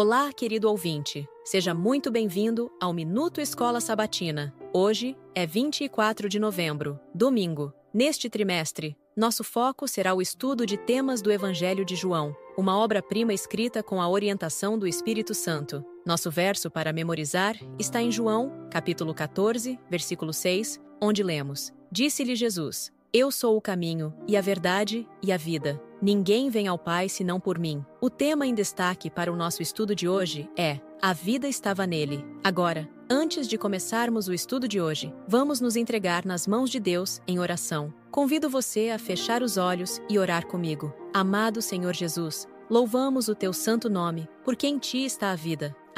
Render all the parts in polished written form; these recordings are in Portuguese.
Olá, querido ouvinte. Seja muito bem-vindo ao Minuto Escola Sabatina. Hoje é 24 de novembro, domingo. Neste trimestre, nosso foco será o estudo de temas do Evangelho de João, uma obra-prima escrita com a orientação do Espírito Santo. Nosso verso para memorizar está em João, capítulo 14, versículo 6, onde lemos: Disse-lhe Jesus: Eu sou o caminho, e a verdade, e a vida. Ninguém vem ao Pai senão por mim. O tema em destaque para o nosso estudo de hoje é: A vida estava nele. Agora, antes de começarmos o estudo de hoje, vamos nos entregar nas mãos de Deus em oração. Convido você a fechar os olhos e orar comigo. Amado Senhor Jesus, louvamos o teu santo nome, porque em ti está a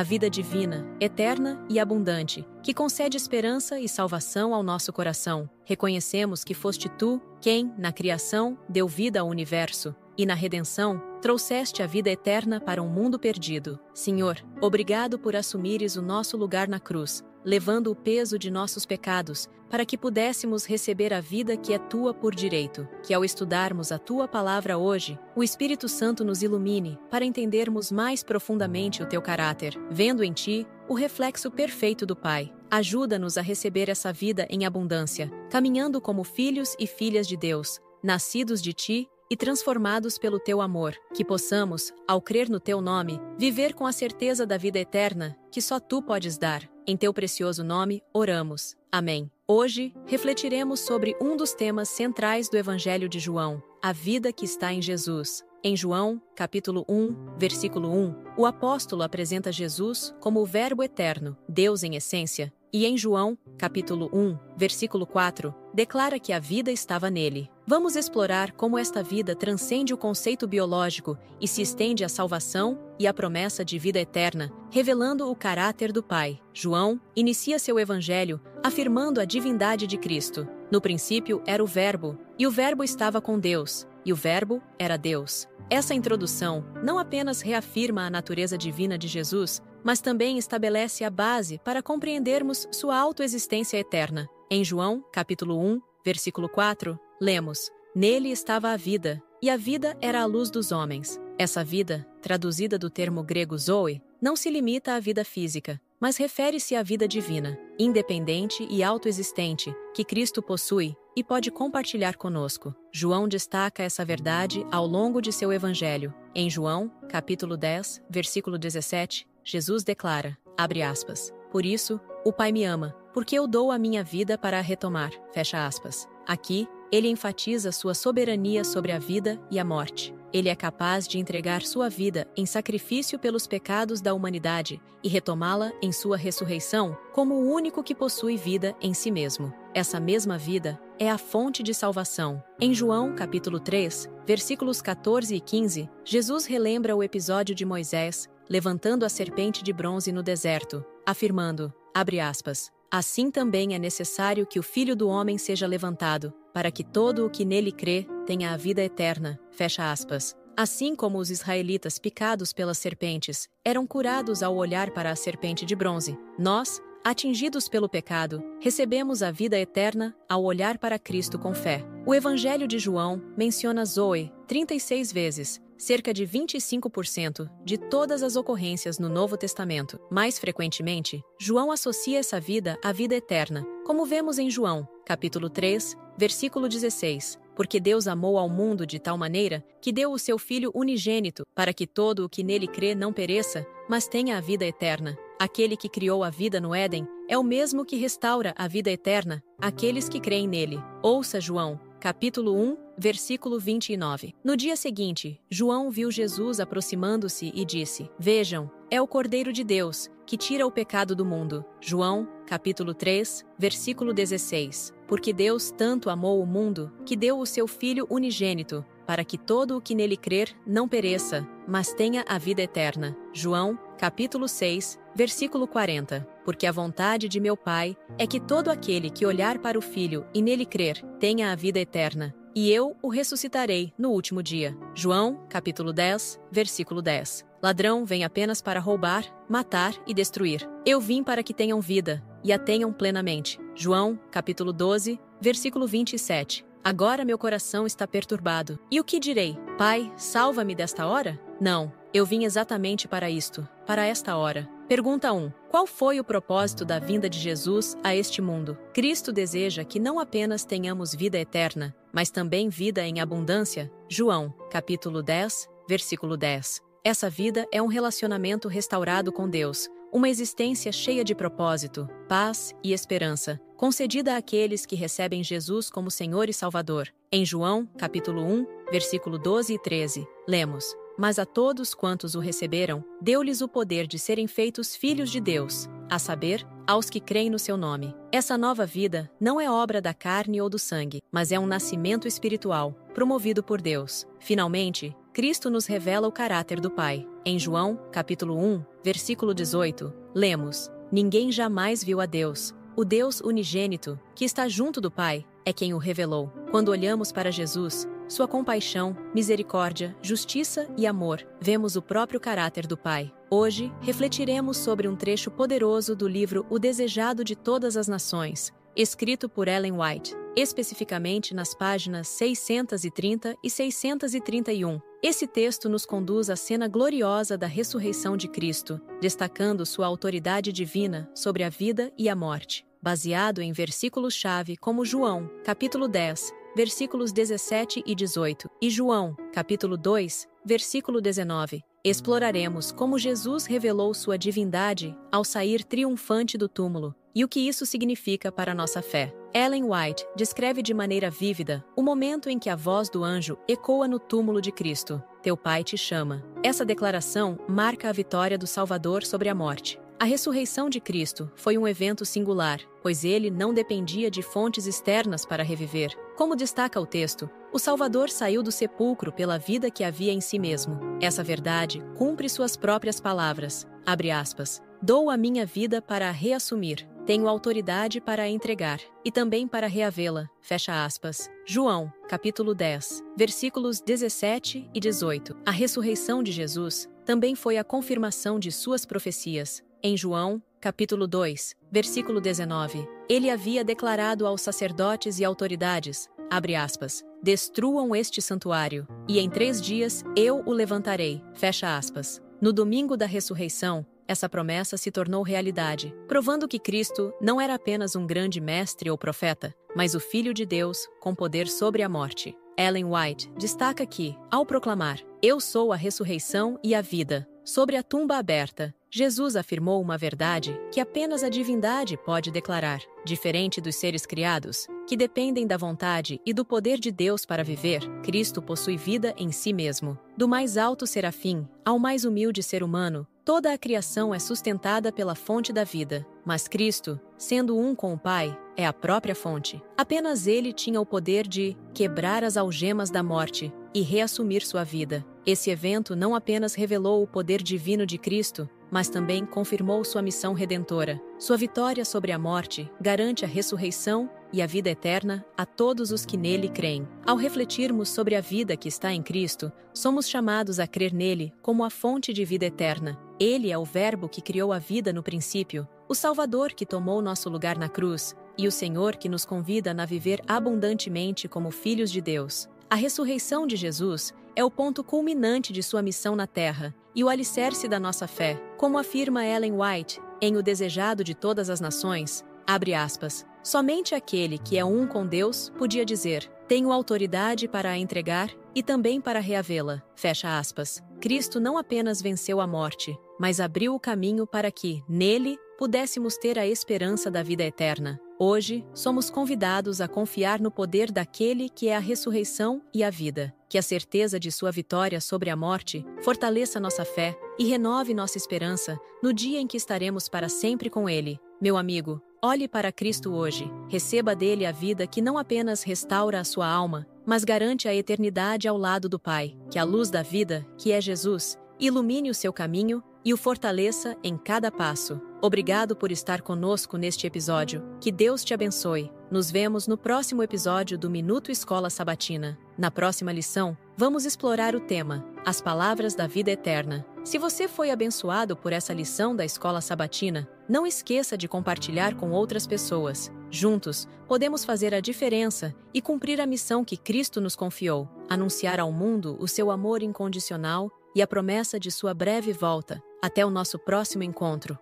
vida divina, eterna e abundante, que concede esperança e salvação ao nosso coração. Reconhecemos que foste tu quem, na criação, deu vida ao universo, e na redenção, trouxeste a vida eterna para um mundo perdido. Senhor, obrigado por assumires o nosso lugar na cruz, levando o peso de nossos pecados, para que pudéssemos receber a vida que é tua por direito. Que ao estudarmos a tua palavra hoje, o Espírito Santo nos ilumine para entendermos mais profundamente o teu caráter, vendo em ti o reflexo perfeito do Pai. Ajuda-nos a receber essa vida em abundância, caminhando como filhos e filhas de Deus, nascidos de ti e transformados pelo teu amor, que possamos, ao crer no teu nome, viver com a certeza da vida eterna que só tu podes dar. Em teu precioso nome, oramos. Amém. Hoje, refletiremos sobre um dos temas centrais do Evangelho de João, a vida que está em Jesus. Em João, capítulo 1, versículo 1, o apóstolo apresenta Jesus como o Verbo eterno, Deus em essência, e em João, capítulo 1, versículo 4, declara que a vida estava nele. Vamos explorar como esta vida transcende o conceito biológico e se estende à salvação e à promessa de vida eterna, revelando o caráter do Pai. João inicia seu evangelho afirmando a divindade de Cristo. No princípio era o Verbo, e o Verbo estava com Deus, e o Verbo era Deus. Essa introdução não apenas reafirma a natureza divina de Jesus, mas também estabelece a base para compreendermos sua autoexistência eterna. Em João, capítulo 1, versículo 4, lemos: Nele estava a vida, e a vida era a luz dos homens. Essa vida, traduzida do termo grego zoe, não se limita à vida física, mas refere-se à vida divina, independente e autoexistente, que Cristo possui e pode compartilhar conosco. João destaca essa verdade ao longo de seu evangelho. Em João, capítulo 10, versículo 17, Jesus declara, abre aspas, Por isso, o Pai me ama, porque eu dou a minha vida para a retomar, fecha aspas. Aqui, ele enfatiza sua soberania sobre a vida e a morte. Ele é capaz de entregar sua vida em sacrifício pelos pecados da humanidade e retomá-la em sua ressurreição como o único que possui vida em si mesmo. Essa mesma vida é a fonte de salvação. Em João, capítulo 3, versículos 14 e 15, Jesus relembra o episódio de Moisés levantando a serpente de bronze no deserto, afirmando, abre aspas, Assim também é necessário que o Filho do Homem seja levantado, para que todo o que nele crê tenha a vida eterna, fecha aspas. Assim como os israelitas picados pelas serpentes eram curados ao olhar para a serpente de bronze, nós, atingidos pelo pecado, recebemos a vida eterna ao olhar para Cristo com fé. O Evangelho de João menciona Zoe 36 vezes, cerca de 25% de todas as ocorrências no Novo Testamento. Mais frequentemente, João associa essa vida à vida eterna, como vemos em João, capítulo 3, versículo 16. Porque Deus amou ao mundo de tal maneira que deu o seu Filho unigênito, para que todo o que nele crê não pereça, mas tenha a vida eterna. Aquele que criou a vida no Éden é o mesmo que restaura a vida eterna àqueles que creem nele. Ouça João, capítulo 1, versículo 29. No dia seguinte, João viu Jesus aproximando-se e disse, Vejam, é o Cordeiro de Deus, que tira o pecado do mundo. João, capítulo 3, versículo 16. Porque Deus tanto amou o mundo, que deu o seu Filho unigênito, para que todo o que nele crer não pereça, mas tenha a vida eterna. João, capítulo 6, versículo 40. Porque a vontade de meu Pai é que todo aquele que olhar para o Filho e nele crer tenha a vida eterna, e eu o ressuscitarei no último dia. João, capítulo 10, versículo 10. Ladrão vem apenas para roubar, matar e destruir. Eu vim para que tenham vida, e a tenham plenamente. João, capítulo 12, versículo 27. Agora meu coração está perturbado. E o que direi? Pai, salva-me desta hora? Não, Eu vim exatamente para isto, para esta hora. Pergunta 1. Qual foi o propósito da vinda de Jesus a este mundo? Cristo deseja que não apenas tenhamos vida eterna, mas também vida em abundância. João, capítulo 10, versículo 10. Essa vida é um relacionamento restaurado com Deus, uma existência cheia de propósito, paz e esperança, concedida àqueles que recebem Jesus como Senhor e Salvador. Em João, capítulo 1, versículo 12 e 13, lemos: Mas a todos quantos o receberam, deu-lhes o poder de serem feitos filhos de Deus, a saber, aos que creem no seu nome. Essa nova vida não é obra da carne ou do sangue, mas é um nascimento espiritual, promovido por Deus. Finalmente, Cristo nos revela o caráter do Pai. Em João, capítulo 1, versículo 18, lemos: Ninguém jamais viu a Deus. O Deus unigênito, que está junto do Pai, é quem o revelou. Quando olhamos para Jesus, sua compaixão, misericórdia, justiça e amor, vemos o próprio caráter do Pai. Hoje, refletiremos sobre um trecho poderoso do livro O Desejado de Todas as Nações, escrito por Ellen White, especificamente nas páginas 630 e 631. Esse texto nos conduz à cena gloriosa da ressurreição de Cristo, destacando sua autoridade divina sobre a vida e a morte, baseado em versículos-chave como João, capítulo 10, versículos 17 e 18, e João, capítulo 2, versículo 19. Exploraremos como Jesus revelou sua divindade ao sair triunfante do túmulo e o que isso significa para a nossa fé. Ellen White descreve de maneira vívida o momento em que a voz do anjo ecoa no túmulo de Cristo: Teu Pai te chama. Essa declaração marca a vitória do Salvador sobre a morte. A ressurreição de Cristo foi um evento singular, pois ele não dependia de fontes externas para reviver. Como destaca o texto, o Salvador saiu do sepulcro pela vida que havia em si mesmo. Essa verdade cumpre suas próprias palavras. Abre aspas. Dou a minha vida para a reassumir. Tenho autoridade para a entregar, e também para reavê-la. Fecha aspas. João, capítulo 10, versículos 17 e 18. A ressurreição de Jesus também foi a confirmação de suas profecias. Em João, capítulo 2, versículo 19, ele havia declarado aos sacerdotes e autoridades, abre aspas, destruam este santuário, e em 3 dias eu o levantarei, fecha aspas. No domingo da ressurreição, essa promessa se tornou realidade, provando que Cristo não era apenas um grande mestre ou profeta, mas o Filho de Deus com poder sobre a morte. Ellen White destaca que, ao proclamar, Eu sou a ressurreição e a vida, sobre a tumba aberta, Jesus afirmou uma verdade que apenas a divindade pode declarar. Diferente dos seres criados, que dependem da vontade e do poder de Deus para viver, Cristo possui vida em si mesmo. Do mais alto serafim ao mais humilde ser humano, toda a criação é sustentada pela fonte da vida. Mas Cristo, sendo um com o Pai, é a própria fonte. Apenas ele tinha o poder de quebrar as algemas da morte e reassumir sua vida. Esse evento não apenas revelou o poder divino de Cristo, mas também confirmou sua missão redentora. Sua vitória sobre a morte garante a ressurreição e a vida eterna a todos os que nele creem. Ao refletirmos sobre a vida que está em Cristo, somos chamados a crer nele como a fonte de vida eterna. Ele é o Verbo que criou a vida no princípio, o Salvador que tomou nosso lugar na cruz, e o Senhor que nos convida a viver abundantemente como filhos de Deus. A ressurreição de Jesus é o ponto culminante de sua missão na Terra e o alicerce da nossa fé. Como afirma Ellen White, em O Desejado de Todas as Nações, abre aspas, somente aquele que é um com Deus podia dizer, tenho autoridade para a entregar e também para reavê-la, fecha aspas. Cristo não apenas venceu a morte, mas abriu o caminho para que, nele, pudéssemos ter a esperança da vida eterna. Hoje, somos convidados a confiar no poder daquele que é a ressurreição e a vida. Que a certeza de sua vitória sobre a morte fortaleça nossa fé e renove nossa esperança no dia em que estaremos para sempre com ele. Meu amigo, olhe para Cristo hoje. Receba dele a vida que não apenas restaura a sua alma, mas garante a eternidade ao lado do Pai. Que a luz da vida, que é Jesus, ilumine o seu caminho e o fortaleça em cada passo. Obrigado por estar conosco neste episódio. Que Deus te abençoe. Nos vemos no próximo episódio do Minuto Escola Sabatina. Na próxima lição, vamos explorar o tema, as palavras da vida eterna. Se você foi abençoado por essa lição da Escola Sabatina, não esqueça de compartilhar com outras pessoas. Juntos, podemos fazer a diferença e cumprir a missão que Cristo nos confiou, anunciar ao mundo o seu amor incondicional e a promessa de sua breve volta. Até o nosso próximo encontro.